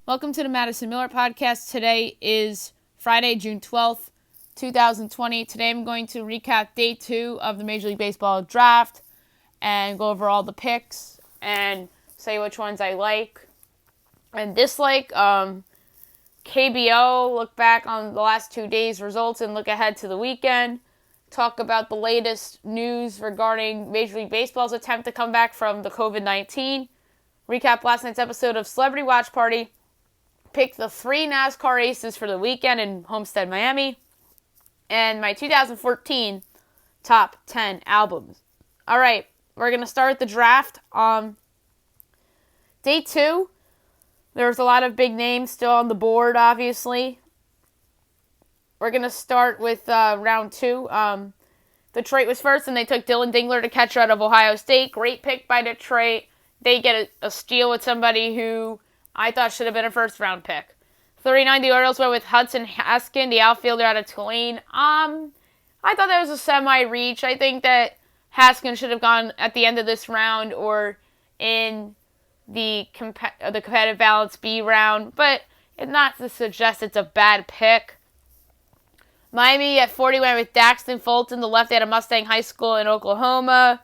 Welcome to the Madison Miller Podcast. Today is Friday, June 12th, 2020. Today I'm going to recap Day 2 of the Major League Baseball Draft and go over all the picks and say which ones I like and dislike. KBO, look back on the last 2 days' results and look ahead to the weekend. Talk about the latest news regarding Major League Baseball's attempt to come back from the COVID-19. Recap last night's episode of Celebrity Watch Party. Pick the 3 NASCAR aces for the weekend in Homestead, Miami. And my 2014 top 10 albums. All right, we're going to start the draft. Day 2, there's a lot of big names still on the board, obviously. We're going to start with round 2. Detroit was first, and they took Dylan Dingler, the catcher out of Ohio State. Great pick by Detroit. They get a steal with somebody who I thought should have been a first-round pick. 39, the Orioles went with Hudson Haskin, the outfielder out of Tulane. I thought that was a semi-reach. I think that Haskin should have gone at the end of this round or in the competitive balance B round, but it's not to suggest it's a bad pick. Miami at 40 went with Daxton Fulton, the lefty out of Mustang High School in Oklahoma.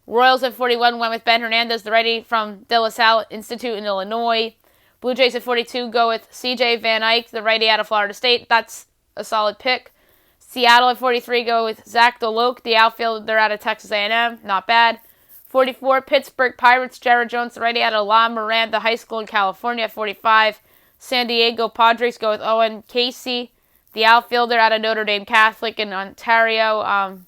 Royals at 41 went with Ben Hernandez, the righty from De La Salle Institute in Illinois. Blue Jays at 42 go with C.J. Van Eyck, the righty out of Florida State. That's a solid pick. Seattle at 43 go with Zach Doloke, the outfielder out of Texas A&M. Not bad. 44, Pittsburgh Pirates, Jared Jones, the righty out of La Miranda High School in California. At 45, San Diego Padres go with Owen Casey, the outfielder out of Notre Dame Catholic in Ontario.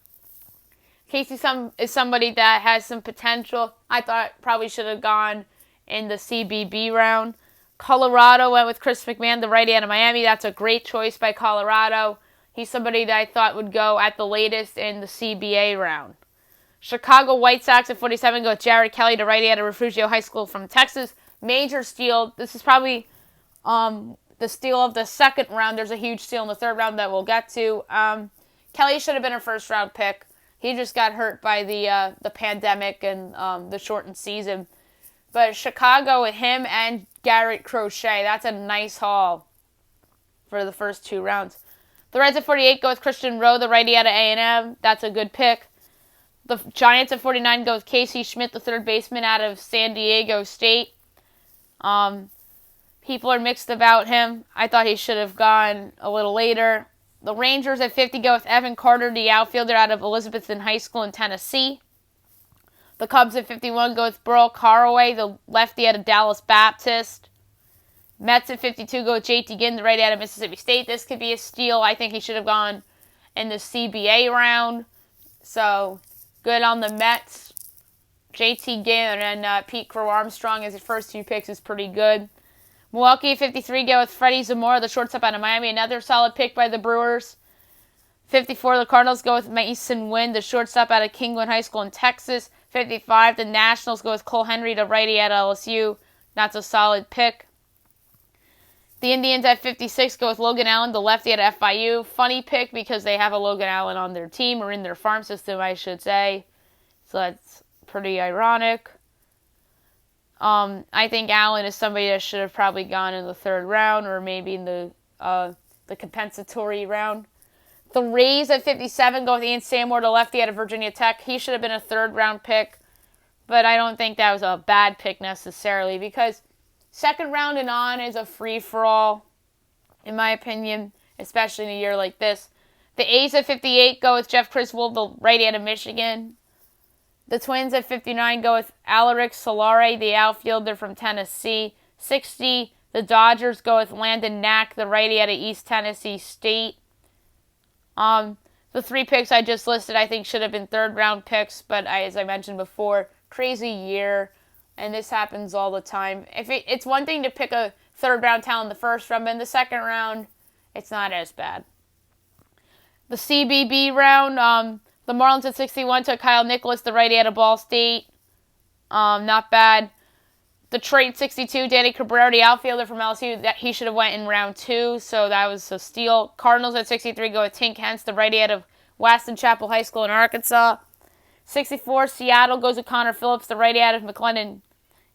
Casey is somebody that has some potential. I thought probably should have gone in the CBB round. Colorado went with Chris McMahon, the righty out of Miami. That's a great choice by Colorado. He's somebody that I thought would go at the latest in the CBA round. Chicago White Sox at 47 go with Jared Kelly, the righty out of Refugio High School from Texas. Major steal. This is probably the steal of the second round. There's a huge steal in the third round that we'll get to. Kelly should have been a first-round pick. He just got hurt by the pandemic and the shortened season. But Chicago with him and Garrett Crochet, that's a nice haul for the first 2 rounds. The Reds at 48 go with Christian Rowe, the righty out of A&M. That's a good pick. The Giants at 49 go with Casey Schmidt, the third baseman out of San Diego State. People are mixed about him. I thought he should have gone a little later. The Rangers at 50 go with Evan Carter, the outfielder out of Elizabethton High School in Tennessee. The Cubs at 51 go with Burl Caraway, the lefty out of Dallas Baptist. Mets at 52 go with JT Ginn, the righty out of Mississippi State. This could be a steal. I think he should have gone in the CBA round. So, good on the Mets. JT Ginn and Pete Crow Armstrong as his first 2 picks is pretty good. Milwaukee at 53 go with Freddie Zamora, the shortstop out of Miami. Another solid pick by the Brewers. 54, the Cardinals go with Mason Wynn, the shortstop out of Kingwood High School in Texas. 55, the Nationals go with Cole Henry, the righty at LSU. That's a solid pick. The Indians at 56 go with Logan Allen, the lefty at FIU. Funny pick because they have a Logan Allen on their team, or in their farm system, I should say. So that's pretty ironic. I think Allen is somebody that should have probably gone in the 3rd round, or maybe in the compensatory round. The Rays at 57 go with Ian Samore, the lefty out of Virginia Tech. He should have been a 3rd-round pick, but I don't think that was a bad pick necessarily because 2nd round and on is a free-for-all, in my opinion, especially in a year like this. The A's at 58 go with Jeff Criswell, the righty out of Michigan. The Twins at 59 go with Alaric Solare, the outfielder from Tennessee. 60, the Dodgers go with Landon Knack, the righty out of East Tennessee State. The 3 picks I just listed I think should have been 3rd-round picks, but as I mentioned before, crazy year, and this happens all the time. It's one thing to pick a 3rd-round talent in the 1st round, but in the 2nd round, it's not as bad. The CBB round, the Marlins at 61 took Kyle Nicholas, the righty out of Ball State. Not bad. Detroit 62, Danny Cabrera, the outfielder from LSU, that he should have went in round 2, so that was a steal. Cardinals at 63 go with Tink Hence, the righty out of Weston Chapel High School in Arkansas. 64, Seattle goes with Connor Phillips, the righty out of McLennan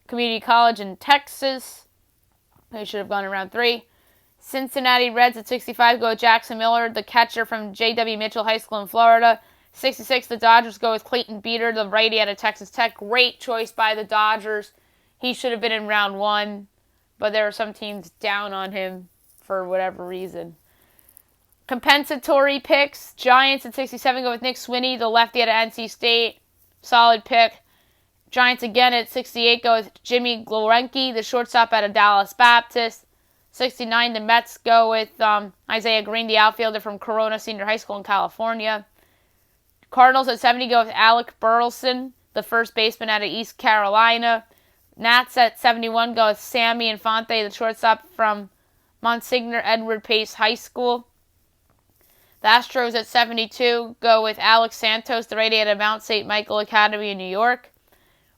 Community College in Texas. He should have gone in round 3. Cincinnati Reds at 65 go with Jackson Miller, the catcher from J.W. Mitchell High School in Florida. 66, the Dodgers go with Clayton Beeter, the righty out of Texas Tech. Great choice by the Dodgers. He should have been in round 1, but there are some teams down on him for whatever reason. Compensatory picks. Giants at 67 go with Nick Swinney, the lefty out of NC State. Solid pick. Giants again at 68 go with Jimmy Glorenke, the shortstop out of Dallas Baptist. 69, the Mets go with Isaiah Green, the outfielder from Corona Senior High School in California. Cardinals at 70 go with Alec Burleson, the first baseman out of East Carolina. Nats at 71 go with Sammy Infante, the shortstop from Monsignor Edward Pace High School. The Astros at 72 go with Alex Santos, the righty out of Mount St. Michael Academy in New York.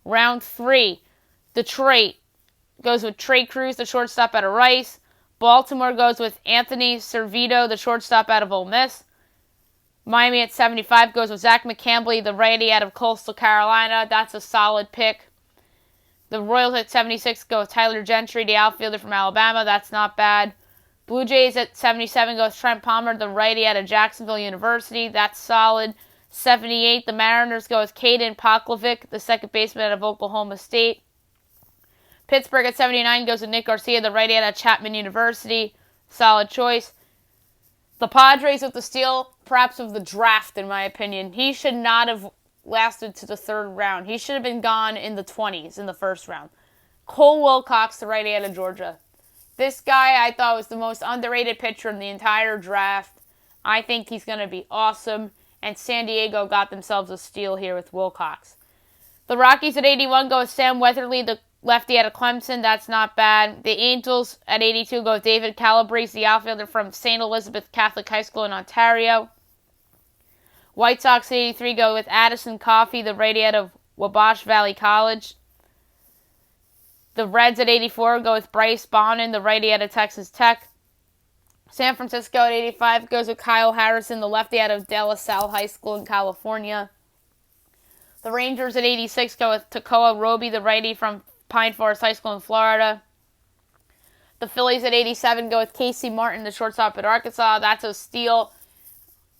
Round 3, Detroit goes with Trey Cruz, the shortstop out of Rice. Baltimore goes with Anthony Servito, the shortstop out of Ole Miss. Miami at 75 goes with Zach McCambley, the righty out of Coastal Carolina. That's a solid pick. The Royals at 76 go with Tyler Gentry, the outfielder from Alabama. That's not bad. Blue Jays at 77 go with Trent Palmer, the righty out of Jacksonville University. That's solid. 78, the Mariners go with Caden Poklovic, the second baseman out of Oklahoma State. Pittsburgh at 79 goes with Nick Garcia, the righty out of Chapman University. Solid choice. The Padres with the steal, perhaps of the draft, in my opinion. He should not have lasted to the 3rd round. He should have been gone in the 20s in the 1st round. Cole Wilcox, the righty out of Georgia. This guy I thought was the most underrated pitcher in the entire draft. I think he's going to be awesome. And San Diego got themselves a steal here with Wilcox. The Rockies at 81 go with Sam Weatherly, the lefty out of Clemson. That's not bad. The Angels at 82 go with David Calabrese, the outfielder from St. Elizabeth Catholic High School in Ontario. White Sox at 83 go with Addison Coffey, the righty out of Wabash Valley College. The Reds at 84 go with Bryce Bonin, the righty out of Texas Tech. San Francisco at 85 goes with Kyle Harrison, the lefty out of De La Salle High School in California. The Rangers at 86 go with Takoa Roby, the righty from Pine Forest High School in Florida. The Phillies at 87 go with Casey Martin, the shortstop at Arkansas. That's a steal.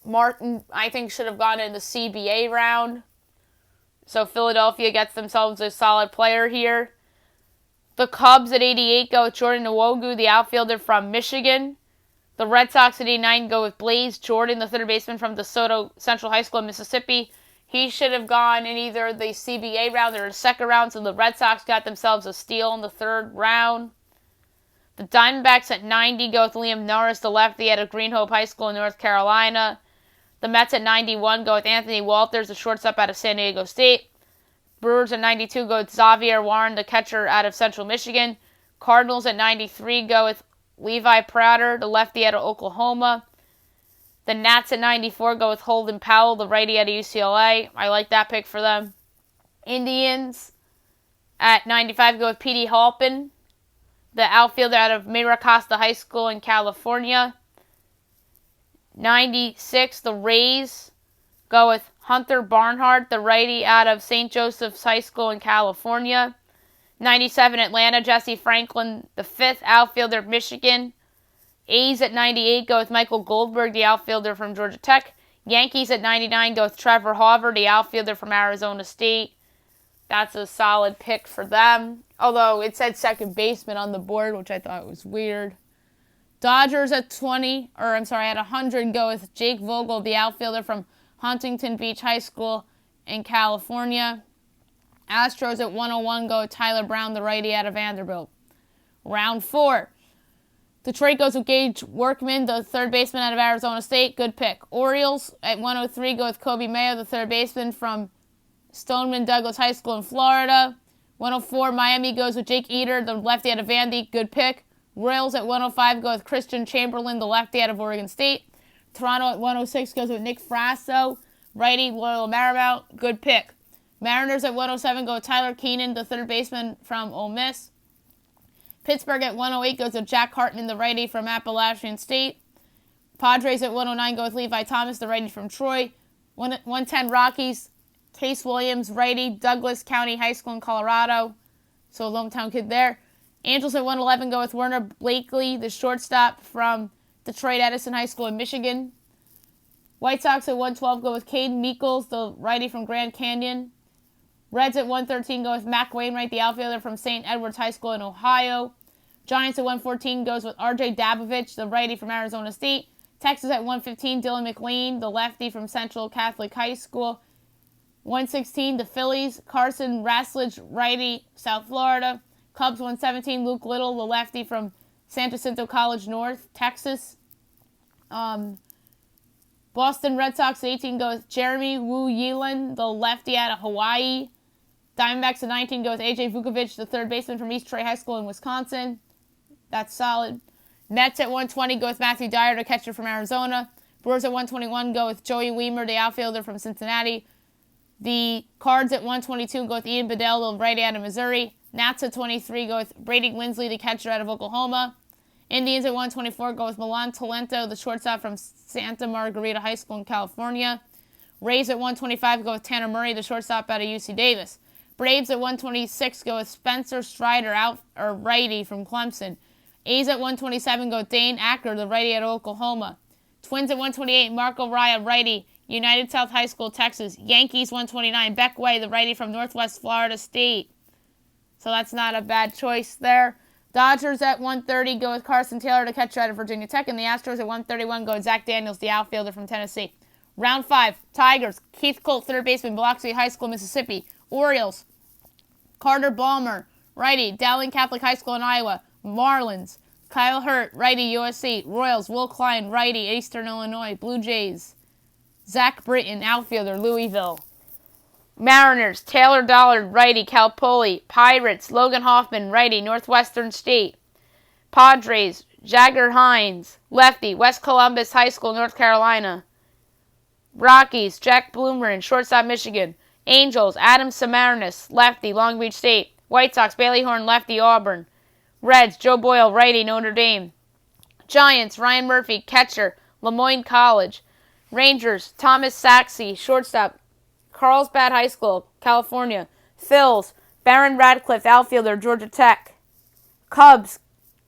Martin, I think, should have gone in the CBA round. So Philadelphia gets themselves a solid player here. The Cubs at 88 go with Jordan Nwogu, the outfielder from Michigan. The Red Sox at 89 go with Blaze Jordan, the third baseman from DeSoto Central High School in Mississippi. He should have gone in either the CBA round or the 2nd round, so the Red Sox got themselves a steal in the 3rd round. The Diamondbacks at 90 go with Liam Norris, the lefty out of Green Hope High School in North Carolina. The Mets at 91 go with Anthony Walters, the shortstop out of San Diego State. Brewers at 92 go with Xavier Warren, the catcher out of Central Michigan. Cardinals at 93 go with Levi Prater, the lefty out of Oklahoma. The Nats at 94 go with Holden Powell, the righty out of UCLA. I like that pick for them. Indians at 95 go with Petey Halpin, the outfielder out of Miracosta High School in California. 96, the Rays go with Hunter Barnhart, the righty out of St. Joseph's High School in California. 97, Atlanta, Jesse Franklin, the 5th outfielder of Michigan. A's at 98 go with Michael Goldberg, the outfielder from Georgia Tech. Yankees at 99 go with Trevor Hauver, the outfielder from Arizona State. That's a solid pick for them. Although it said second baseman on the board, which I thought was weird. Dodgers at 100 go with Jake Vogel, the outfielder from Huntington Beach High School in California. Astros at 101 go with Tyler Brown, the righty out of Vanderbilt. Round 4. Detroit goes with Gage Workman, the third baseman out of Arizona State. Good pick. Orioles at 103 go with Kobe Mayo, the third baseman from Stoneman Douglas High School in Florida. 104, Miami goes with Jake Eater, the lefty out of Vandy. Good pick. Royals at 105 go with Christian Chamberlain, the lefty out of Oregon State. Toronto at 106 goes with Nick Frasso, righty, Loyola Marymount. Good pick. Mariners at 107 go with Tyler Keenan, the third baseman from Ole Miss. Pittsburgh at 108 goes with Jack Hartman, the righty from Appalachian State. Padres at 109 go with Levi Thomas, the righty from Troy. 110 Rockies, Case Williams, righty, Douglas County High School in Colorado. So a hometown kid there. Angels at 111 go with Werner Blakely, the shortstop from Detroit Edison High School in Michigan. White Sox at 112 go with Cade Meekles, the righty from Grand Canyon. Reds at 113 go with Mac Wainwright, the outfielder from St. Edward's High School in Ohio. Giants at 114 goes with R.J. Dabovich, the righty from Arizona State. Texas at 115, Dylan McLean, the lefty from Central Catholic High School. 116, the Phillies, Carson Rasledge, righty, South Florida. Cubs 117, Luke Little, the lefty from San Jacinto College North, Texas. Boston Red Sox at 18 go with Jeremy Wu Yelan, the lefty out of Hawaii. Diamondbacks at 19 go with A.J. Vukovic, the third baseman from East Troy High School in Wisconsin. That's solid. Mets at 120 go with Matthew Dyer, the catcher from Arizona. Brewers at 121 go with Joey Weimer, the outfielder from Cincinnati. The Cards at 122 go with Ian Bedell, the righty out of Missouri. Nats at 23 go with Brady Lindsley, the catcher out of Oklahoma. Indians at 124 go with Milan Talento, the shortstop from Santa Margarita High School in California. Rays at 125 go with Tanner Murray, the shortstop out of UC Davis. Braves at 126 go with Spencer Strider, righty from Clemson. A's at 127 go with Dane Acker, the righty out of Oklahoma. Twins at 128, Marco Raya, righty, United South High School, Texas. Yankees 129, Beck Way, the righty from Northwest Florida State. So that's not a bad choice there. Dodgers at 130 go with Carson Taylor, the catcher out of Virginia Tech. And the Astros at 131 go with Zach Daniels, the outfielder from Tennessee. Round 5, Tigers, Keith Colt, third baseman, Biloxi High School, Mississippi. Orioles, Carter Balmer, righty, Dowling Catholic High School in Iowa. Marlins, Kyle Hurt, righty, USC. Royals, Will Klein, righty, Eastern Illinois. Blue Jays, Zach Britton, outfielder, Louisville. Mariners, Taylor Dollard, righty, Cal Poly. Pirates, Logan Hoffman, righty, Northwestern State. Padres, Jagger Hines, lefty, West Columbus High School, North Carolina. Rockies, Jack Bloomer, shortstop, Michigan. Angels, Adam Samarinas, lefty, Long Beach State. White Sox, Bailey Horn, lefty, Auburn. Reds, Joe Boyle, righty, Notre Dame. Giants, Ryan Murphy, catcher, Lemoyne College. Rangers, Thomas Saxey, shortstop, Carlsbad High School, California. Phils, Baron Radcliffe, outfielder, Georgia Tech. Cubs,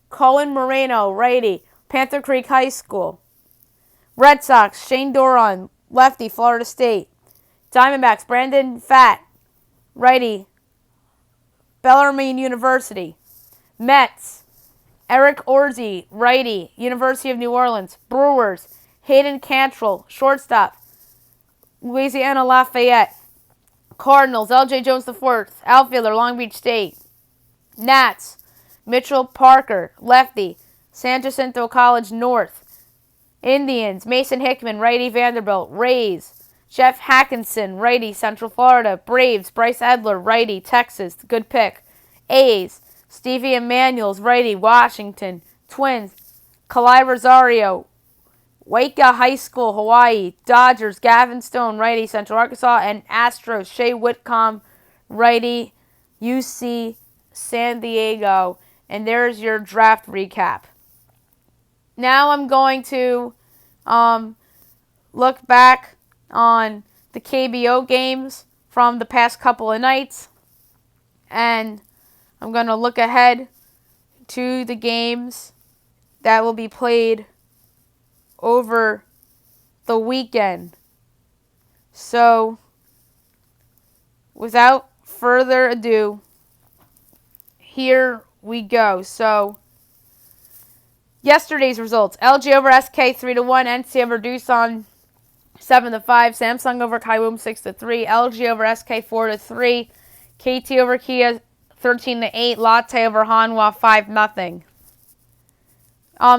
Colin Moreno, righty, Panther Creek High School. Red Sox, Shane Doron, lefty, Florida State. Diamondbacks, Brandon Fatt, righty, Bellarmine University. Mets, Eric Orzi, righty, University of New Orleans. Brewers, Hayden Cantrell, shortstop, Louisiana Lafayette. Cardinals, L.J. Jones IV, outfielder, Long Beach State. Nats, Mitchell Parker, lefty, San Jacinto College North. Indians, Mason Hickman, righty, Vanderbilt. Rays, Jeff Hackinson, righty, Central Florida. Braves, Bryce Edler, righty, Texas. Good pick. A's, Stevie Emanuels, righty, Washington. Twins, Kalai Rosario, Waika High School, Hawaii. Dodgers, Gavin Stone, righty, Central Arkansas. And Astros, Shea Whitcomb, righty, UC San Diego. And there's your draft recap. Now I'm going to look back on the KBO games from the past couple of nights. And I'm going to look ahead to the games that will be played over the weekend. So, without further ado, here we go. So, yesterday's results: LG over SK 3-1, NC over Doosan 7-5, Samsung over Kaiwoom 6-3, LG over SK 4-3, KT over Kia 13-8, Latte over Hanwha 5-0.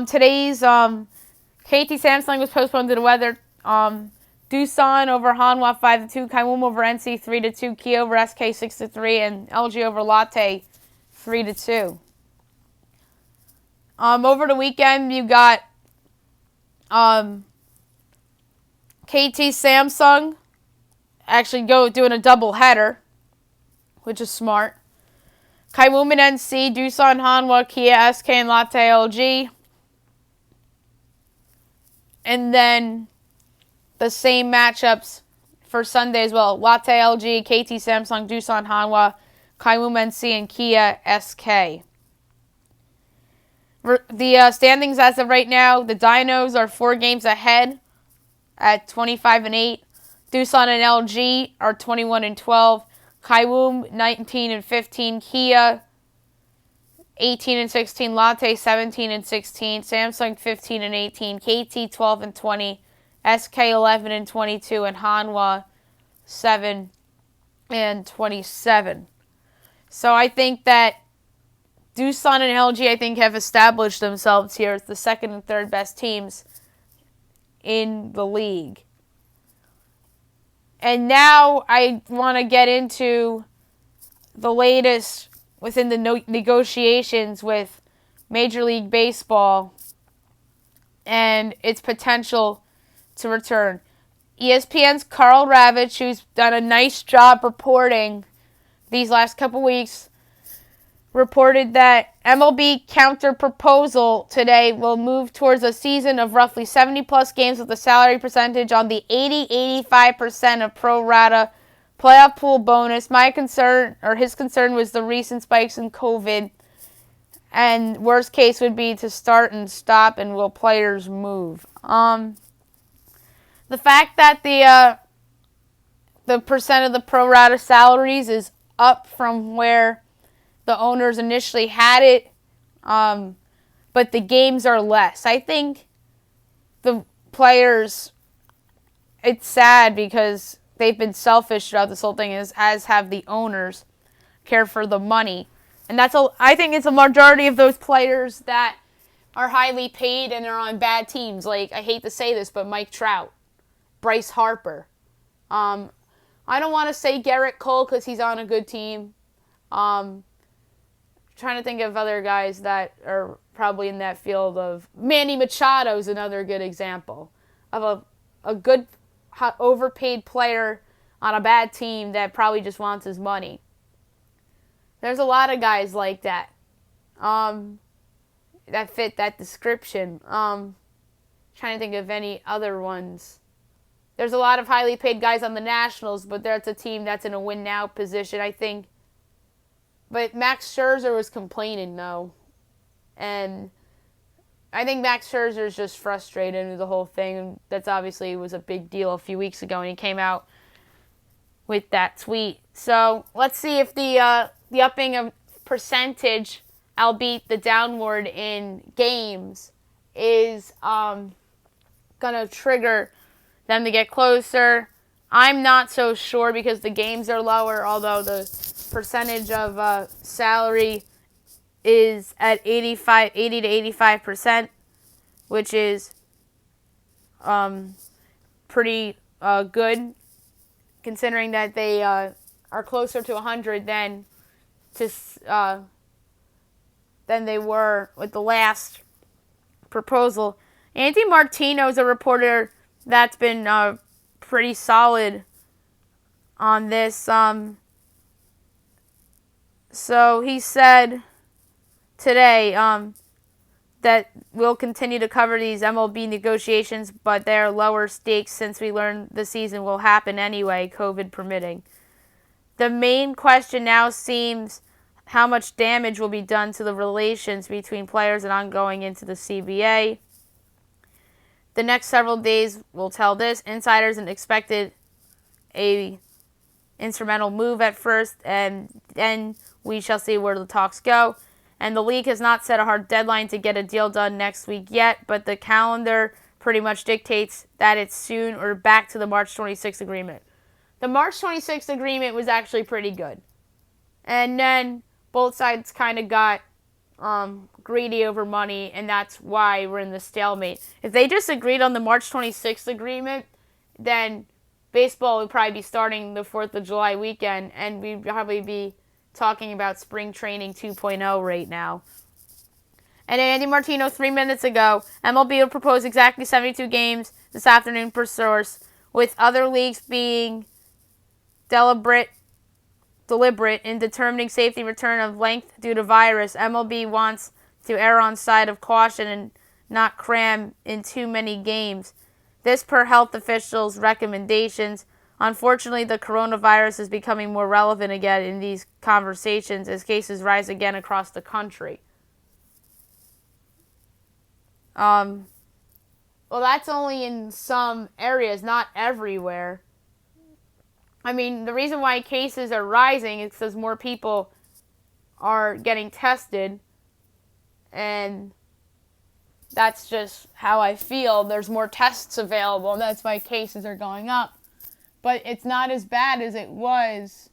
Today's KT Samsung was postponed due to weather. Doosan over Hanwha 5-2, Kaiwoom over NC 3-2, Kia over SK 6-3, and LG over Latte 3-2. Over the weekend, you got KT Samsung actually doing a double header, which is smart. Kaiwoom and NC, Doosan, Hanwha, Kia, SK, and Latte LG. And then the same matchups for Sunday as well. Latte LG, KT Samsung, Doosan, Hanwha, Kaiwoom NC, and Kia SK. The standings as of right now, the Dinos are 4 games ahead at 25-8. Doosan and LG are 21-12. Kaiwoom 19-15. Kia 18-16. Lotte 17-16. Samsung 15-18. KT 12-20. SK 11-22. And Hanwha 7-27. So I think that Doosan and LG, I think, have established themselves here as the second and third best teams in the league. And now I want to get into the latest within the negotiations with Major League Baseball and its potential to return. ESPN's Carl Ravitch, who's done a nice job reporting these last couple weeks, reported that MLB counter proposal today will move towards a season of roughly 70-plus games with a salary percentage on the 80-85% of pro rata playoff pool bonus. His concern was the recent spikes in COVID, and worst case would be to start and stop, and will players move? The fact that the percent of the pro rata salaries is up from where the owners initially had it, but the games are less. I think the players, it's sad because they've been selfish throughout this whole thing, as have the owners, care for the money. And I think it's a majority of those players that are highly paid and are on bad teams. Like, I hate to say this, but Mike Trout, Bryce Harper. I don't want to say Garrett Cole because he's on a good team. Trying to think of other guys that are probably in that field of Manny Machado is another good example of a good overpaid player on a bad team that probably just wants his money. There's a lot of guys like that that fit that description. Trying to think of any other ones. There's a lot of highly paid guys on the Nationals, but that's a team that's in a win now position, I think. But Max Scherzer was complaining, though. And I think Max Scherzer is just frustrated with the whole thing. That's obviously was a big deal a few weeks ago, and he came out with that tweet. So let's see if the upping of percentage, albeit the downward in games, is going to trigger them to get closer. I'm not so sure because the games are lower, although the percentage of salary is at 80 to 85%, which is pretty good, considering that they are closer to 100 than they were with the last proposal. Andy Martino is a reporter that's been pretty solid on this. So he said today that we'll continue to cover these MLB negotiations, but they're lower stakes since we learned the season will happen anyway, COVID permitting. The main question now seems how much damage will be done to the relations between players and ongoing into the CBA. The next several days will tell this. Insiders expected a instrumental move at first, and then we shall see where the talks go. And the league has not set a hard deadline to get a deal done next week yet, but the calendar pretty much dictates that it's soon or back to the March 26th agreement. The March 26th agreement was actually pretty good. And then both sides kind of got greedy over money, and that's why we're in the stalemate. If they just agreed on the March 26th agreement, then baseball would probably be starting the 4th of July weekend, and we'd probably be talking about spring training 2.0 right now. And Andy Martino 3 minutes ago, MLB will propose exactly 72 games this afternoon per source, with other leagues being deliberate in determining safety return of length due to virus. MLB wants to err on side of caution and not cram in too many games. This per health officials' recommendations. Unfortunately, the coronavirus is becoming more relevant again in these conversations as cases rise again across the country. Well, that's only in some areas, not everywhere. I mean, the reason why cases are rising is because more people are getting tested, and that's just how I feel. There's more tests available, and that's why cases are going up. But it's not as bad as it was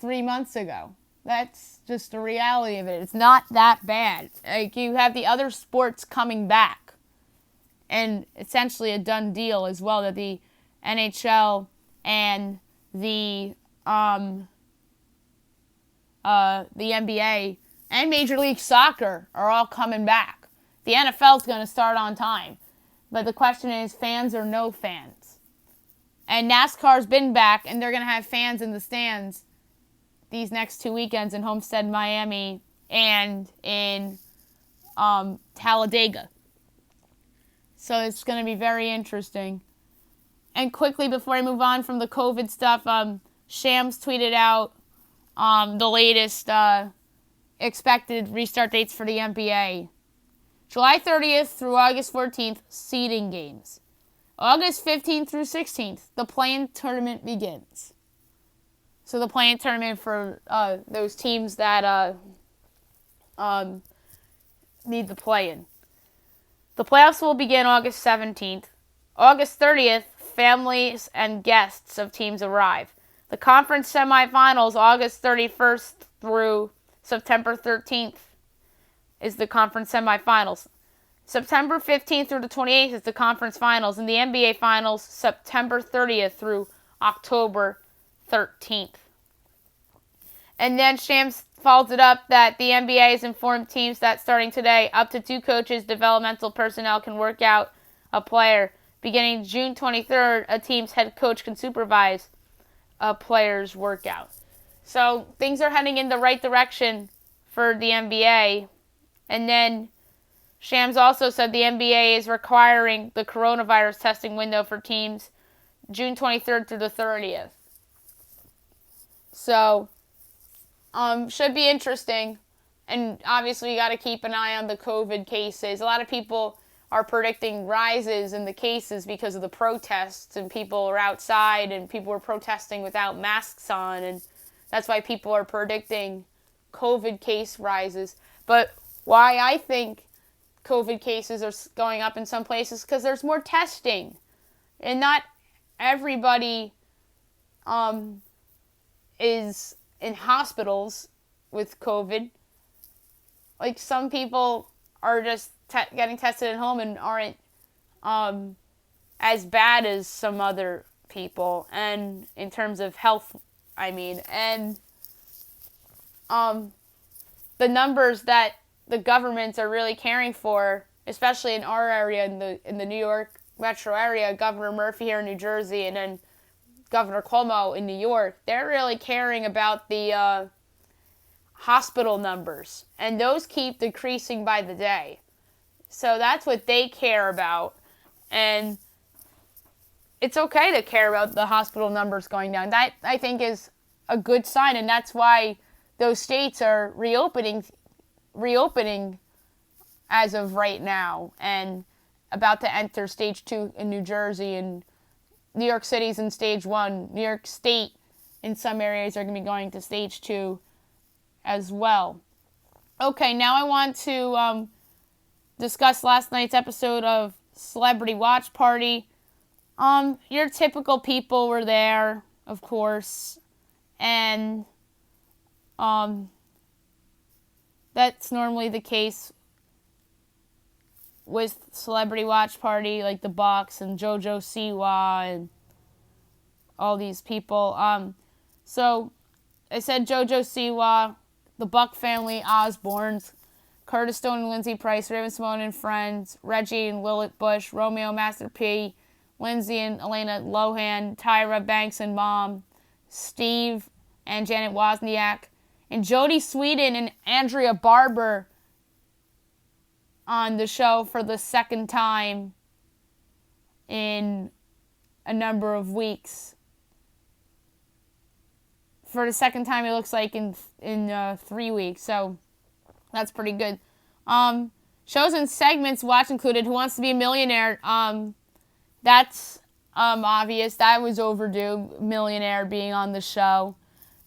3 months ago. That's just the reality of it. It's not that bad. Like, you have the other sports coming back, and essentially a done deal as well, that the NHL and the NBA and Major League Soccer are all coming back. The NFL is going to start on time, but the question is fans or no fans. And NASCAR's been back, and they're going to have fans in the stands these next 2 weekends in Homestead, Miami, and in Talladega. So it's going to be very interesting. And quickly, before I move on from the COVID stuff, Shams tweeted out the latest expected restart dates for the NBA. July 30th through August 14th, seeding games. August 15th through 16th, the play-in tournament begins. So the play-in tournament for those teams that need the play-in. The playoffs will begin August 17th. August 30th, families and guests of teams arrive. The conference semifinals, August 31st through September 13th, is the conference semifinals. September 15th through the 28th is the conference finals, and the NBA finals, September 30th through October 13th. And then Shams follows it up that the NBA has informed teams that starting today, up to 2 coaches, developmental personnel can work out a player. Beginning June 23rd, a team's head coach can supervise a player's workout. So things are heading in the right direction for the NBA. And then Shams also said the NBA is requiring the coronavirus testing window for teams June 23rd through the 30th. So, should be interesting. And obviously you got to keep an eye on the COVID cases. A lot of people are predicting rises in the cases because of the protests, and people are outside and people are protesting without masks on, and that's why people are predicting COVID case rises. But why I think COVID cases are going up in some places, because there's more testing, and not everybody is in hospitals with COVID. Like, some people are just getting tested at home and aren't as bad as some other people, and in terms of health, I mean, and the numbers that the governments are really caring for, especially in our area, in the New York metro area, Governor Murphy here in New Jersey, and then Governor Cuomo in New York, they're really caring about the hospital numbers, and those keep decreasing by the day. So that's what they care about, and it's okay to care about the hospital numbers going down. That, I think, is a good sign, and that's why those states are reopening as of right now, and about to enter stage 2 in New Jersey, and New York City's in stage 1. New York State, in some areas, are going to be going to stage 2 as well. Okay, now I want to discuss last night's episode of Celebrity Watch Party. Your typical people were there, of course, and that's normally the case with Celebrity Watch Party, like the Bucks and JoJo Siwa and all these people. So I said JoJo Siwa, the Buck family, Osbournes, Curtis Stone and Lindsay Price, Raven-Symoné and Friends, Reggie and Lilith Bush, Romeo Master P, Lindsay and Elena Lohan, Tyra Banks and Mom, Steve and Janet Wozniak, and Jodie Sweetin and Andrea Barber on the show for the second time in a number of weeks. For the second time, it looks like in 3 weeks, so that's pretty good. Shows and segments watch included Who Wants to Be a Millionaire. That's obvious. That was overdue, Millionaire being on the show.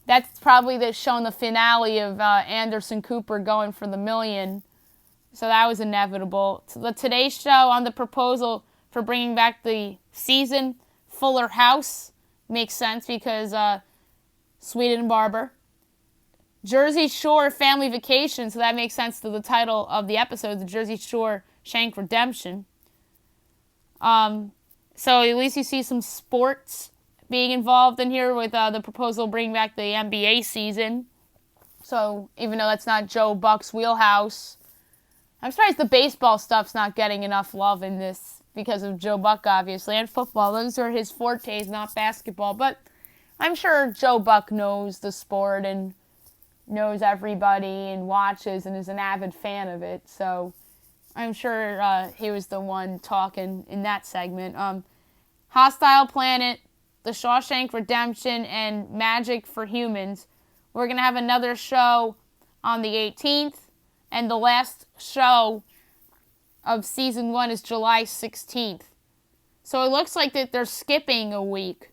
That's probably showing the finale of Anderson Cooper going for the million. So that was inevitable. The Today Show on the proposal for bringing back the season. Fuller House makes sense because Sweden Barber. Jersey Shore Family Vacation, so that makes sense to the title of the episode, the Jersey Shore Shank Redemption. So at least you see some sports being involved in here with the proposal bringing back the NBA season. So even though that's not Joe Buck's wheelhouse, I'm surprised the baseball stuff's not getting enough love in this because of Joe Buck, obviously, and football. Those are his fortes, not basketball. But I'm sure Joe Buck knows the sport and knows everybody and watches and is an avid fan of it. So I'm sure he was the one talking in that segment. Hostile Planet, The Shawshank Redemption, and Magic for Humans. We're going to have another show on the 18th, and the last show of season 1 is July 16th. So it looks like that they're skipping a week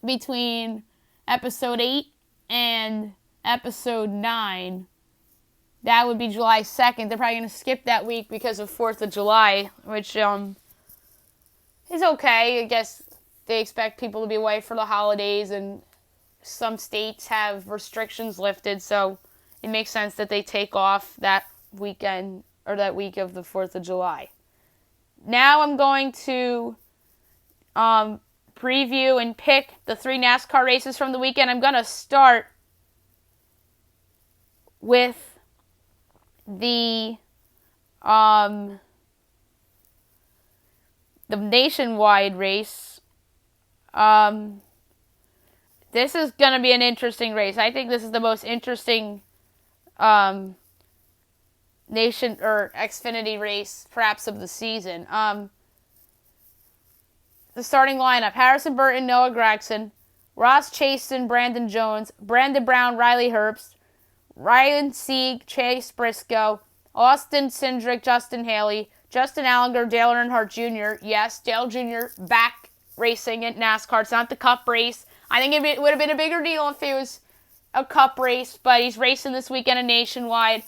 between episode 8 and episode 9. That would be July 2nd. They're probably going to skip that week because of 4th of July, which is okay. I guess they expect people to be away for the holidays, and some states have restrictions lifted, so it makes sense that they take off that weekend or that week of the 4th of July. Now I'm going to preview and pick the 3 NASCAR races from the weekend. I'm going to start with the nationwide race. This is going to be an interesting race. I think this is the most interesting nation or Xfinity race perhaps of the season. The starting lineup: Harrison Burton, Noah Gragson, Ross Chaston, Brandon Jones, Brandon Brown, Riley Herbst, Ryan Sieg, Chase Briscoe, Austin Cindric, Justin Haley, Justin Allinger, Dale Earnhardt Jr. Yes, Dale Jr. back racing at NASCAR. It's not the Cup race. I think it would have been a bigger deal if it was a Cup race, but he's racing this weekend a nationwide.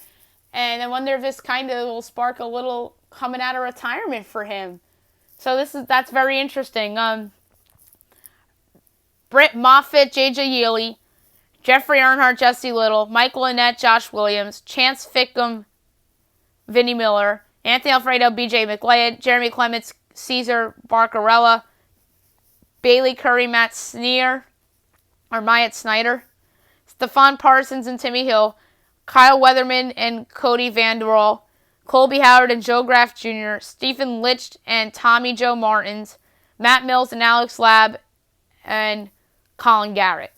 And I wonder if this kind of will spark a little coming out of retirement for him. So that's very interesting. Britt Moffitt, J.J. Yealy, Jeffrey Earnhardt, Jesse Little, Michael Annett, Josh Williams, Chance Fickham, Vinnie Miller, Anthony Alfredo, B.J. McLeod, Jeremy Clements, Caesar Barcarella, Bailey Curry, Matt Sneer, or Myatt Snyder, Stephon Parsons and Timmy Hill, Kyle Weatherman and Cody Vanderwall, Colby Howard and Joe Graff Jr., Stephen Litch and Tommy Joe Martins, Matt Mills and Alex Labb, and Colin Garrett.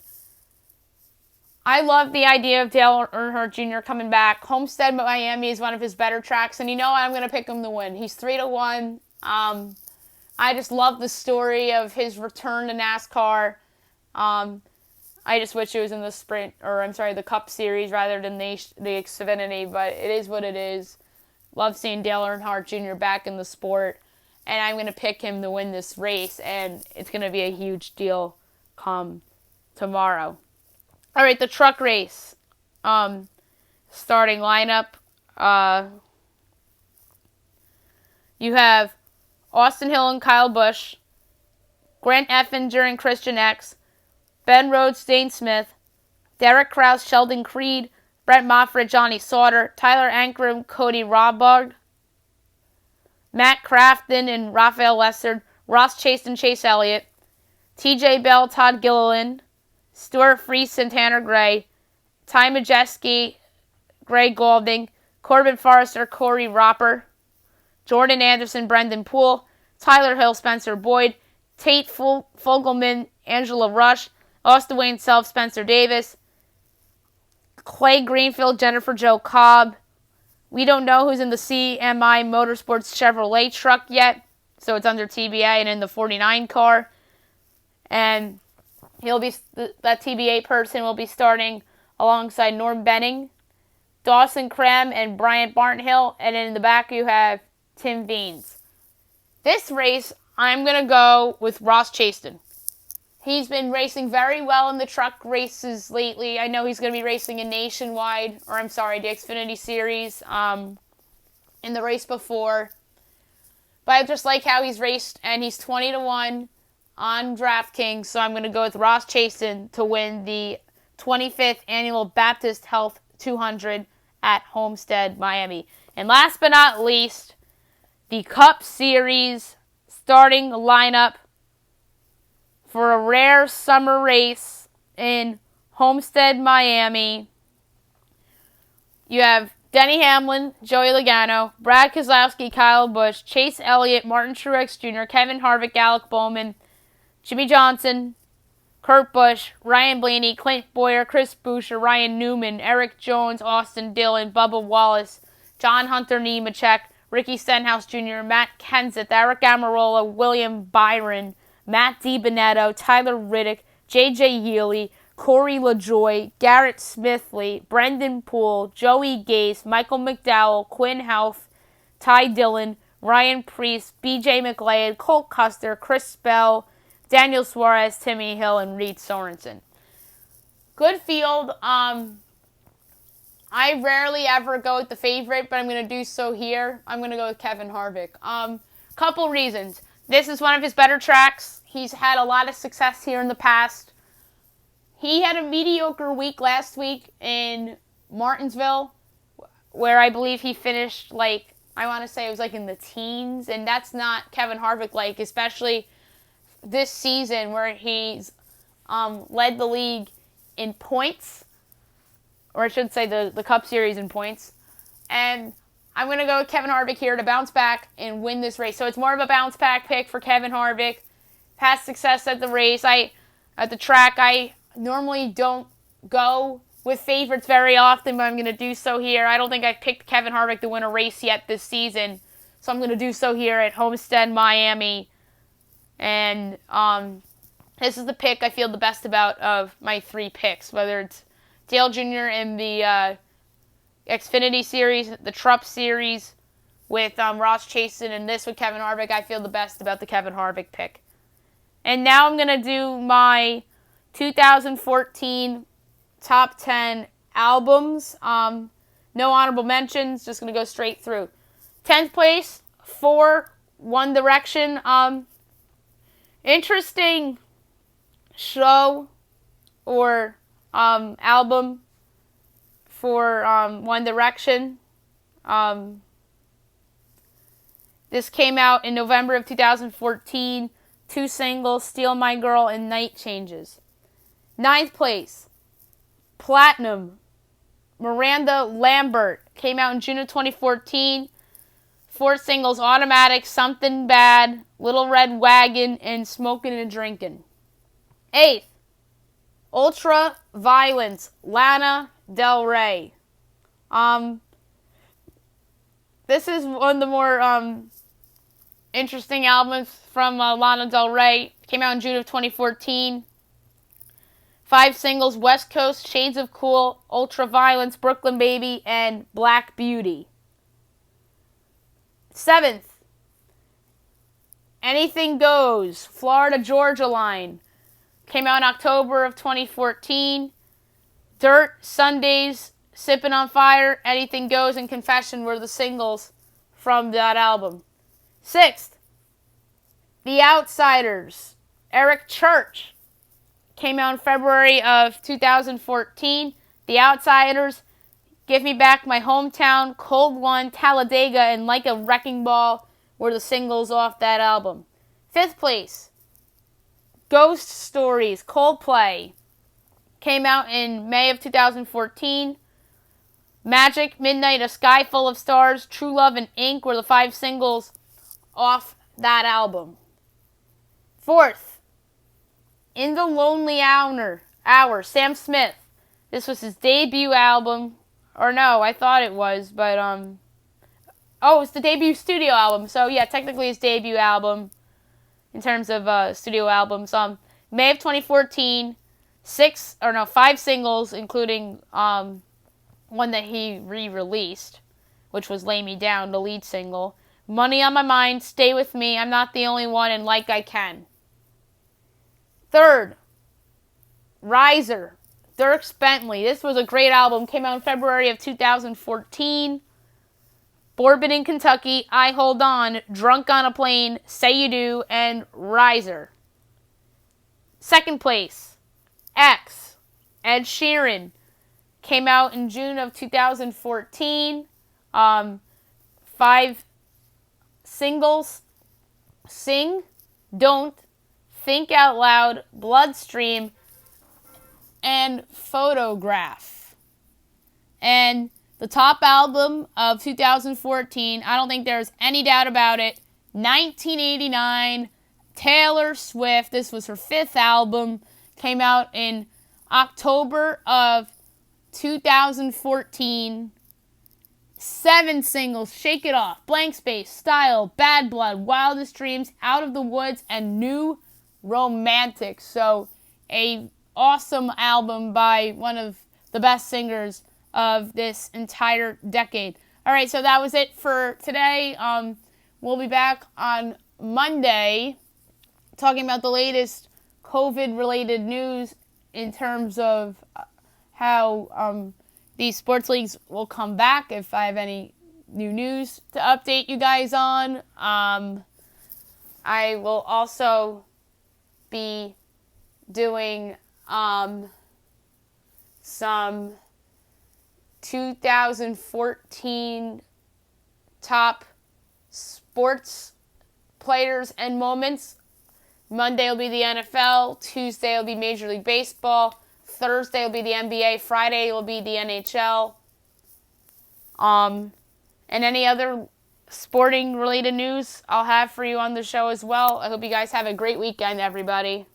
I love the idea of Dale Earnhardt Jr. coming back. Homestead, Miami is one of his better tracks, and you know I'm going to pick him to win. He's 3-1. I just love the story of his return to NASCAR. I just wish it was in the the Cup Series rather than the Xfinity, but it is what it is. Love seeing Dale Earnhardt Jr. back in the sport, and I'm going to pick him to win this race, and it's going to be a huge deal come tomorrow. All right, the truck race. Starting lineup. You have Austin Hill and Kyle Busch, Grant Effinger and Christian X, Ben Rhodes, Dane Smith, Derek Kraus, Sheldon Creed, Brett Moffitt, Johnny Sauter, Tyler Ankrum, Cody Robard, Matt Crafton and Raphael Lessard, Ross Chase and Chase Elliott, TJ Bell, Todd Gilliland, Stuart Freese and Tanner Gray, Ty Majeski, Greg Goulding, Corbin Forrester, Corey Roper, Jordan Anderson, Brendan Poole, Tyler Hill, Spencer Boyd, Tate Fogelman, Angela Rush, Austin Wayne Self, Spencer Davis, Clay Greenfield, Jennifer Jo Cobb. We don't know who's in the CMI Motorsports Chevrolet truck yet, so it's under TBA and in the 49 car. And that TBA person will be starting alongside Norm Benning, Dawson Cram and Bryant Barnhill. And in the back, you have Tim Veens. This race, I'm going to go with Ross Chastain. He's been racing very well in the truck races lately. I know he's going to be racing in Nationwide, the Xfinity Series in the race before. But I just like how he's raced, and he's 20-1 on DraftKings, so I'm going to go with Ross Chastain to win the 25th Annual Baptist Health 200 at Homestead, Miami. And last but not least, the Cup Series starting lineup for a rare summer race in Homestead, Miami. You have Denny Hamlin, Joey Logano, Brad Keselowski, Kyle Busch, Chase Elliott, Martin Truex Jr., Kevin Harvick, Alec Bowman, Jimmy Johnson, Kurt Busch, Ryan Blaney, Clint Bowyer, Chris Buescher, Ryan Newman, Eric Jones, Austin Dillon, Bubba Wallace, John Hunter Nemechek, Ricky Stenhouse Jr., Matt Kenseth, Eric Almirola, William Byron, Matt DiBenedetto, Tyler Riddick, J.J. Yealy, Corey LaJoie, Garrett Smithley, Brendan Poole, Joey Gase, Michael McDowell, Quinn Houff, Ty Dillon, Ryan Preece, B.J. McLeod, Colt Custer, Chris Bell, Daniel Suarez, Timmy Hill, and Reed Sorensen. Good field. I rarely ever go with the favorite, but I'm going to do so here. I'm going to go with Kevin Harvick. Couple reasons. This is one of his better tracks. He's had a lot of success here in the past. He had a mediocre week last week in Martinsville, where I believe he finished, I want to say it was in the teens, and that's not Kevin Harvick especially this season where he's led the league in points, or I should say the Cup Series in points. And I'm going to go with Kevin Harvick here to bounce back and win this race. So it's more of a bounce back pick for Kevin Harvick. Past success at the race. At the track, I normally don't go with favorites very often, but I'm going to do so here. I don't think I've picked Kevin Harvick to win a race yet this season, so I'm going to do so here at Homestead, Miami. And this is the pick I feel the best about of my three picks, whether it's Dale Jr. in the Xfinity Series, the Trupp Series with Ross Chastain, and this with Kevin Harvick. I feel the best about the Kevin Harvick pick. And now I'm going to do my 2014 top 10 albums. No honorable mentions, just going to go straight through. 10th place for One Direction. Interesting show or album for One Direction. This came out in November of 2014. 2 singles, Steal My Girl and Night Changes. 9th place, Platinum, Miranda Lambert. Came out in June of 2014. 4 singles, Automatic, Something Bad, Little Red Wagon, and Smoking and Drinking. 8th, Ultra Violence, Lana Del Rey. This is one of the more interesting albums from Lana Del Rey. Came out in June of 2014. 5 singles, West Coast, Shades of Cool, Ultra Violence, Brooklyn Baby, and Black Beauty. 7th, Anything Goes, Florida Georgia Line. Came out in October of 2014. Dirt, Sundays, Sippin' on Fire, Anything Goes, and Confession were the singles from that album. 6th, The Outsiders, Eric Church. Came out in February of 2014. The Outsiders, Give Me Back My Hometown, Cold One, Talladega, and Like a Wrecking Ball were the singles off that album. 5th place, Ghost Stories, Coldplay. Came out in May of 2014. Magic, Midnight, A Sky Full of Stars, True Love, and Ink were the 5 singles off that album. 4th, In the Lonely Hour, Sam Smith. This was his debut album. Or no, I thought it was, but it's the debut studio album. So yeah, technically his debut album in terms of studio albums. May of 2014, 5 singles, including one that he re-released, which was Lay Me Down, the lead single. Money on My Mind, Stay With Me, I'm Not the Only One, and Like I Can. Third, Riser, Dierks Bentley. This was a great album. Came out in February of 2014. Bourbon in Kentucky, I Hold On, Drunk on a Plane, Say You Do, and Riser. Second place, X, Ed Sheeran. Came out in June of 2014. 5 singles: Sing, Don't, Think Out Loud, Bloodstream, and Photograph. And the top album of 2014, I don't think there's any doubt about it, 1989, Taylor Swift. This was her 5th album. Came out in October of 2014. 7 singles: Shake It Off, Blank Space, Style, Bad Blood, Wildest Dreams, Out of the Woods, and New Romantic. So, a awesome album by one of the best singers of this entire decade. All right, so that was it for today. We'll be back on Monday talking about the latest COVID-related news in terms of how these sports leagues will come back, if I have any new news to update you guys on. I will also be doing some 2014 top sports players and moments. Monday will be the NFL. Tuesday will be Major League Baseball. Thursday will be the NBA. Friday will be the NHL. And any other sporting related news I'll have for you on the show as well. I hope you guys have a great weekend, everybody.